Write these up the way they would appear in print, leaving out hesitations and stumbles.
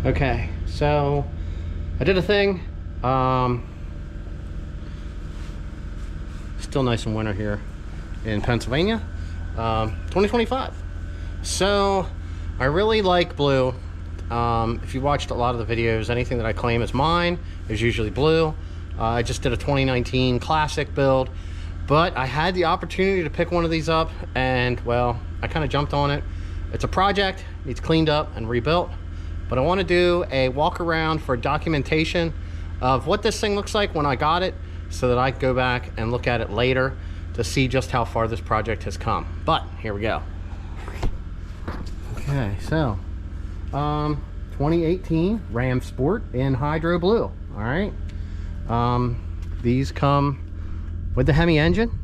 Okay, so I did a thing. Still nice and winter here in Pennsylvania. 2025. So I really like blue. If you watched a lot of the videos, anything that I claim is mine is usually blue. I just did a 2019 classic build, but I had the opportunity to pick one of these up, and well, I kind of jumped on it. It's a project, needs cleaned up and rebuilt, but I want to do a walk around for documentation of what this thing looks like when I got it, so that I can go back and look at it later to see just how far this project has come. But here we go. Okay, so 2018 Ram Sport in Hydro Blue. All right, these come with the Hemi engine.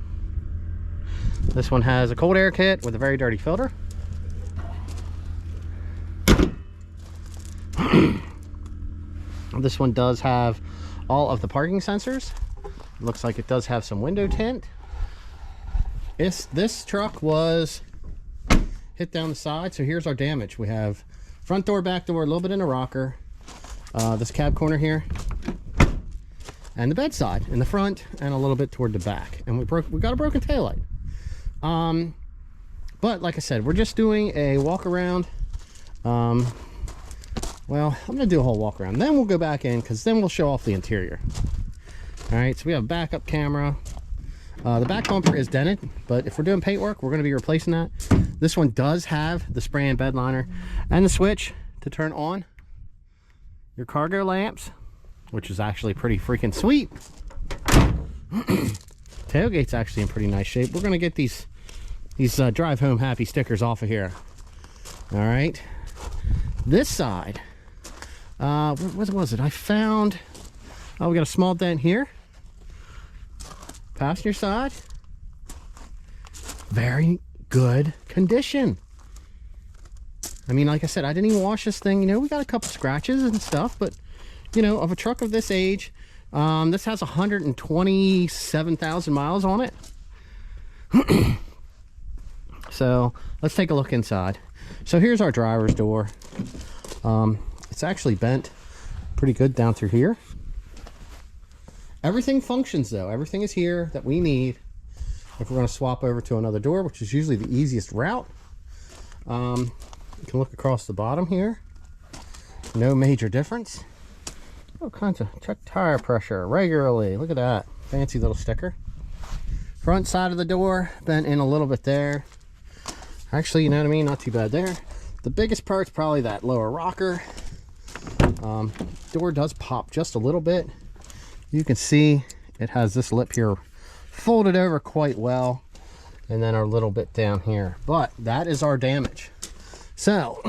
This one has a cold air kit with a very dirty filter. This one does have all of the parking sensors. Looks like it does have some window tint. This truck was hit down the side, so here's our damage. We have front door, back door, a little bit in a rocker, this cab corner here, and the bedside in the front, and a little bit toward the back. And we got a broken taillight. But like I said, we're just doing a walk around. Well, I'm gonna do a whole walk around, then we'll go back in, because then we'll show off the interior. All right, so we have a backup camera. The back bumper is dented, but if we're doing paint work, we're going to be replacing that. This one does have the spray and bed liner and the switch to turn on your cargo lamps, which is actually pretty freaking sweet. Tailgate's actually in pretty nice shape. We're going to get these drive home happy stickers off of here. All right, this side, what was it? I found, we got a small dent here. Passenger side, very good condition. I mean, like I said, I didn't even wash this thing. You know, we got a couple scratches and stuff, but you know, of a truck of this age, this has 127,000 miles on it. So let's take a look inside. So here's our driver's door. It's actually bent pretty good down through here. Everything functions though. Everything is here that we need if we're going to swap over to another door, which is usually the easiest route. You can look across the bottom here. No major difference. All kinds of check tire pressure regularly. Look at that fancy little sticker. Front side of the door bent in a little bit there. Actually, you know what I mean, not too bad there. The biggest part's probably that lower rocker. Door does pop just a little bit. You can see it has this lip here folded over quite well, and then our little bit down here. But that is our damage. So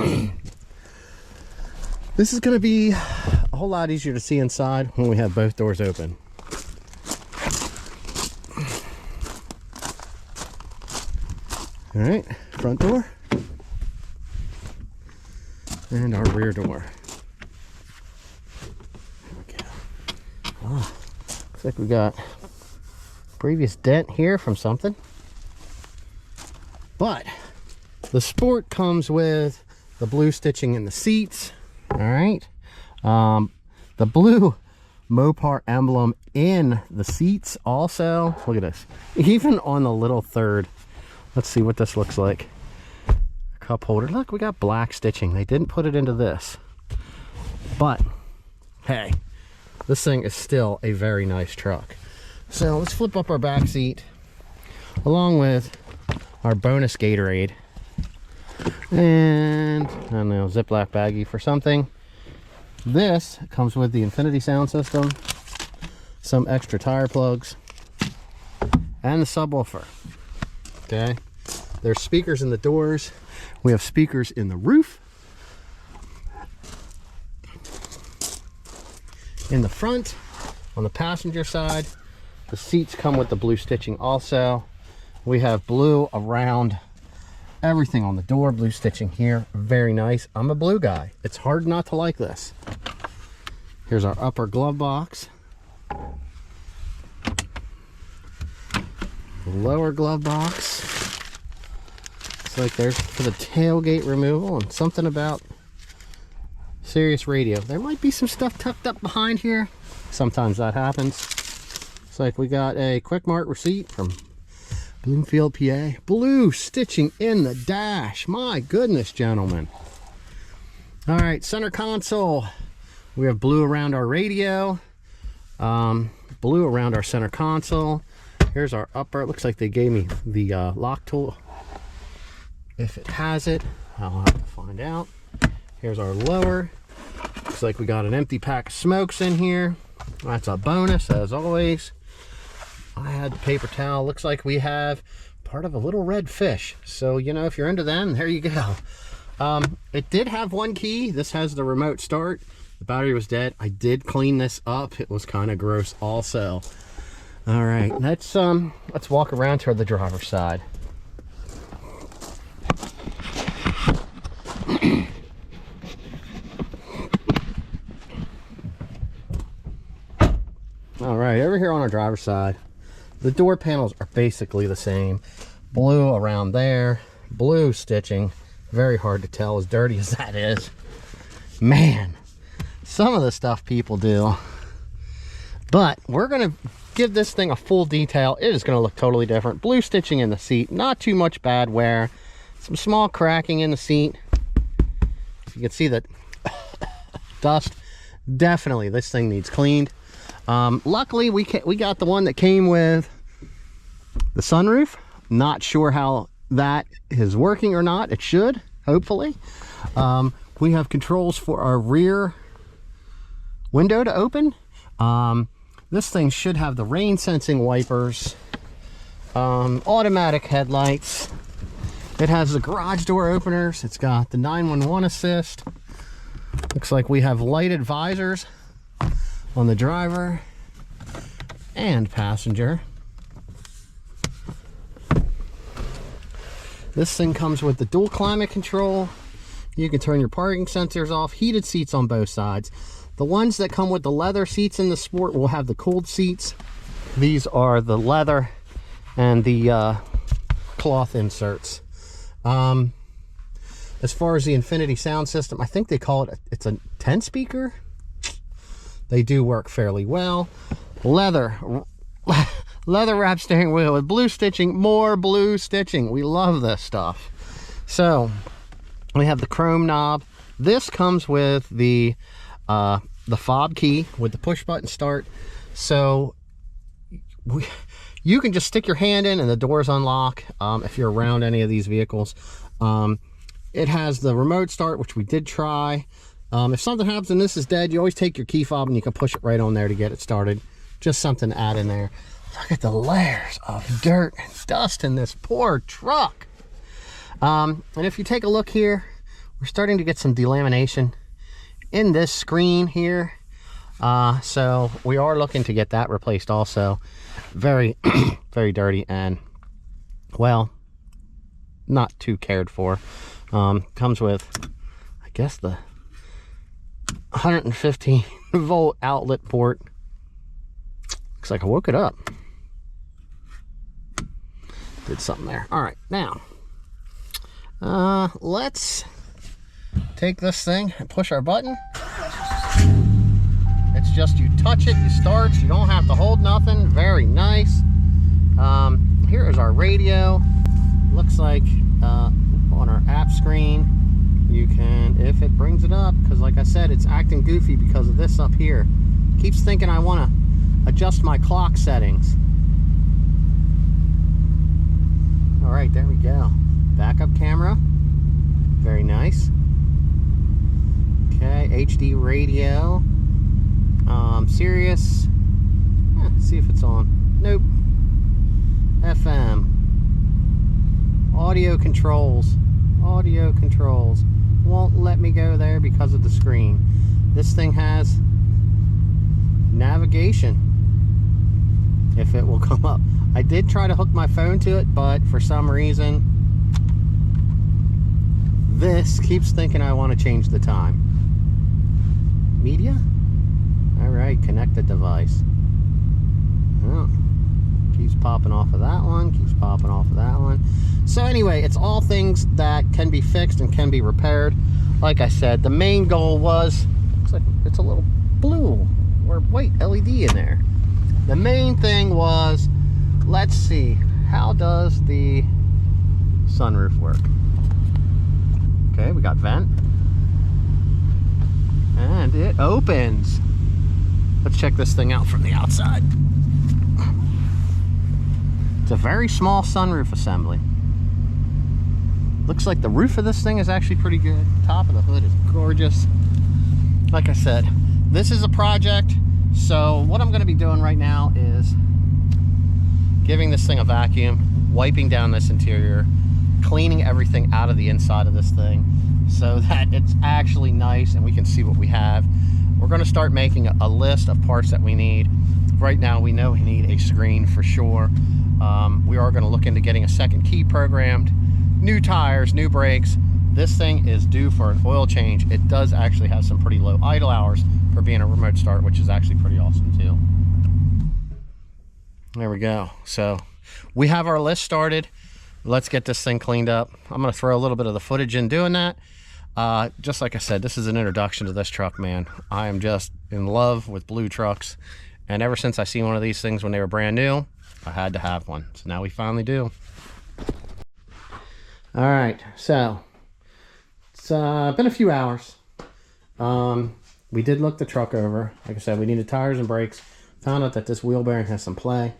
this is going to be a whole lot easier to see inside when we have both doors open. All right, front door and our rear door. Oh, looks like we got previous dent here from something, but the Sport comes with the blue stitching in the seats. All right, the blue Mopar emblem in the seats also. Look at this, even on the little third. Let's see what this looks like. A cup holder. Look, we got black stitching. They didn't put it into this, but hey, this thing is still a very nice truck. So let's flip up our back seat along with our bonus Gatorade and I don't know, Ziploc baggie for something. This comes with the Infinity sound system, some extra tire plugs, and the subwoofer. Okay, there's speakers in the doors. We have speakers in the roof. In the front, on the passenger side, the seats come with the blue stitching also. We have blue around everything on the door, blue stitching here, very nice. I'm a blue guy. It's hard not to like this. Here's our upper glove box. Lower glove box. It's like there's for the tailgate removal, and something about Sirius radio. There might be some stuff tucked up behind here. Sometimes that happens. It's like we got a Quick Mart receipt from Bloomfield, PA. Blue stitching in the dash. My goodness, gentlemen. All right, center console. We have blue around our radio. Blue around our center console. Here's our upper. It looks like they gave me the lock tool. If it has it, I'll have to find out. Here's our lower. Looks like we got an empty pack of smokes in here. That's a bonus, as always. I had the paper towel. Looks like we have part of a little red fish. So, you know, if you're into them, there you go. It did have one key. This has the remote start. The battery was dead. I did clean this up. It was kind of gross also. All right, let's walk around to the driver's side. All right, over here on our driver's side, the door panels are basically the same. Blue around there, blue stitching. Very hard to tell, as dirty as that is. Man, some of the stuff people do. But we're gonna give this thing a full detail. It is gonna look totally different. Blue stitching in the seat, not too much bad wear. Some small cracking in the seat. You can see that dust. Definitely, this thing needs cleaned. Luckily, we got the one that came with the sunroof. Not sure how that is working or not. It should, hopefully. We have controls for our rear window to open. This thing should have the rain sensing wipers, automatic headlights. It has the garage door openers. It's got the 911 assist. Looks like we have lighted visors on the driver and passenger. This thing comes with the dual climate control. You can turn your parking sensors off. Heated seats on both sides. The ones that come with the leather seats in the Sport will have the cooled seats. These are the leather and the cloth inserts. As far as the Infinity sound system, I think they call it, it's a 10 speaker. They do work fairly well. Leather wrap steering wheel with blue stitching, more blue stitching. We love this stuff. So we have the chrome knob. This comes with the fob key with the push button start. So you can just stick your hand in and the doors unlock if you're around any of these vehicles. It has the remote start, which we did try. If something happens and this is dead, you always take your key fob and you can push it right on there to get it started. Just something to add in there. Look at the layers of dirt and dust in this poor truck. And if you take a look here, we're starting to get some delamination in this screen here. So we are looking to get that replaced also. Very, very dirty and, well, not too cared for. Comes with, I guess, the 115 volt outlet port. Looks like I woke it up. Did something there. All right, now let's take this thing and push our button. It's just you touch it, you start, you don't have to hold nothing. Very nice. Here is our radio. Looks like on our app screen you can, if it brings it up, because like I said, it's acting goofy because of this up here. Keeps thinking I want to adjust my clock settings. All right, there we go. Backup camera, very nice. Okay, HD radio, Sirius. See if it's on. Nope. FM. Audio controls. Audio controls. Won't let me go there because of the screen. This thing has navigation, if it will come up. I did try to hook my phone to it, but for some reason this keeps thinking I want to change the time. Media? Alright, connect the device. Oh, keeps popping off of that one, keeps popping off of that one. So anyway, it's all things that can be fixed and can be repaired. like I said, the main goal was, looks like it's a little blue or white LED in there. The main thing was, let's see, how does the sunroof work? Okay, we got vent. And it opens. Let's check this thing out from the outside. It's a very small sunroof assembly. Looks like the roof of this thing is actually pretty good. Top of the hood is gorgeous. Like I said, this is a project, so what I'm going to be doing right now is giving this thing a vacuum, wiping down this interior, cleaning everything out of the inside of this thing so that it's actually nice and we can see what we have. We're going to start making a list of parts that we need. Right now we know we need a screen for sure. We are going to look into getting a second key programmed, new tires, new brakes. This thing is due for an oil change. It does actually have some pretty low idle hours for being a remote start, which is actually pretty awesome too. There we go. So we have our list started. Let's get this thing cleaned up. I'm going to throw a little bit of the footage in doing that. Just like I said, this is an introduction to this truck, man. I am just in love with blue trucks. And ever since I seen one of these things when they were brand new, I had to have one. So now we finally do. All right, so it's been a few hours. We did look the truck over. Like I said, we needed tires and brakes. Found out that this wheel bearing has some play.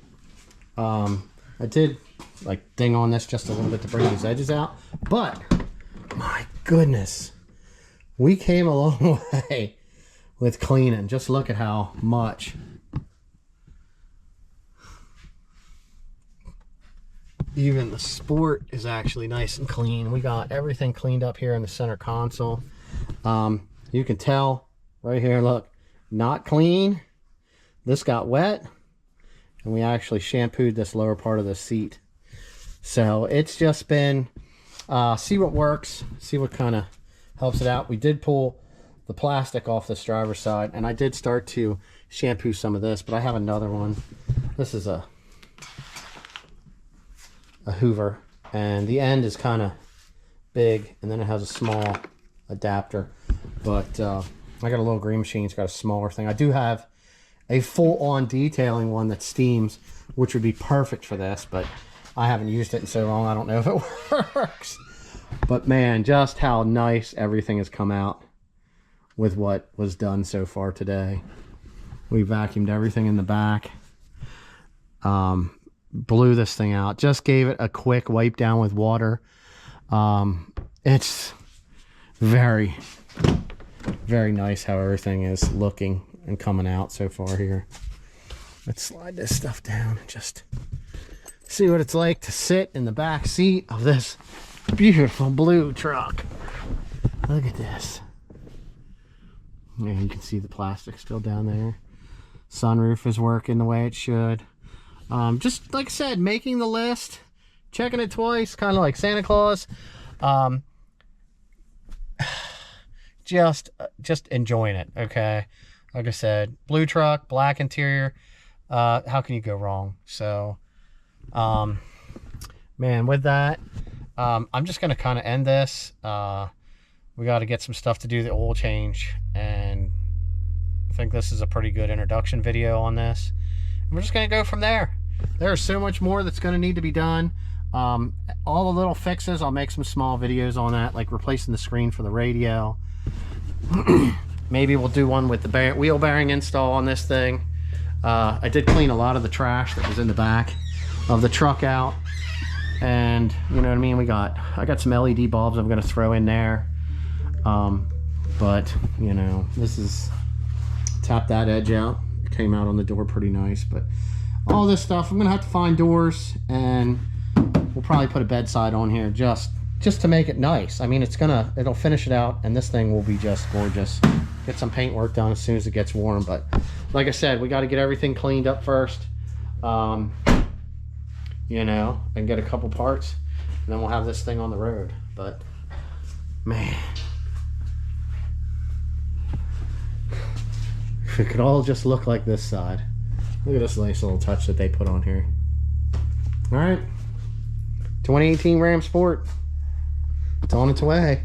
I did like ding on this just a little bit to bring these edges out, but my goodness, we came a long way with cleaning. Just look at how much. Even the sport is actually nice and clean. We got everything cleaned up here in the center console. You can tell right here, look, not clean. This got wet, and we actually shampooed this lower part of the seat. So it's just been see what works, see what kind of helps it out. We did pull the plastic off this driver's side, and I did start to shampoo some of this, but I have another one. This is a Hoover, and the end is kind of big, and then it has a small adapter. But I got a little green machine. It's got a smaller thing. I do have a full-on detailing one that steams, which would be perfect for this, but I haven't used it in so long, I don't know if it works. But man, just how nice everything has come out with what was done so far today. We vacuumed everything in the back. Blew this thing out, just gave it a quick wipe down with water. It's very, very nice how everything is looking and coming out so far here. Let's slide this stuff down and just see what it's like to sit in the back seat of this beautiful blue truck. Look at this. Yeah, you can see the plastic still down there. Sunroof is working the way it should. Just like I said, making the list, checking it twice, kind of like Santa Claus. Just enjoying it, okay? Like I said, blue truck, black interior. How can you go wrong? So, man, with that, I'm just going to kind of end this. We got to get some stuff to do the oil change, and I think this is a pretty good introduction video on this. And we're just going to go from there. There's so much more that's going to need to be done. All the little fixes, I'll make some small videos on that, like replacing the screen for the radio. Maybe we'll do one with the wheel bearing install on this thing. I did clean a lot of the trash that was in the back of the truck out, and you know what I mean, I got some LED bulbs I'm going to throw in there. But you know, this is, tap that edge out. It came out on the door pretty nice, but all this stuff, I'm gonna have to find doors, and we'll probably put a bedside on here just to make it nice. I mean, it'll finish it out, and this thing will be just gorgeous. Get some paint work done as soon as it gets warm. But like I said, we got to get everything cleaned up first, you know, and get a couple parts, and then we'll have this thing on the road. But man, if it could all just look like this side. Look at this nice little touch that they put on here. All right, 2018 Ram Sport, it's on its way.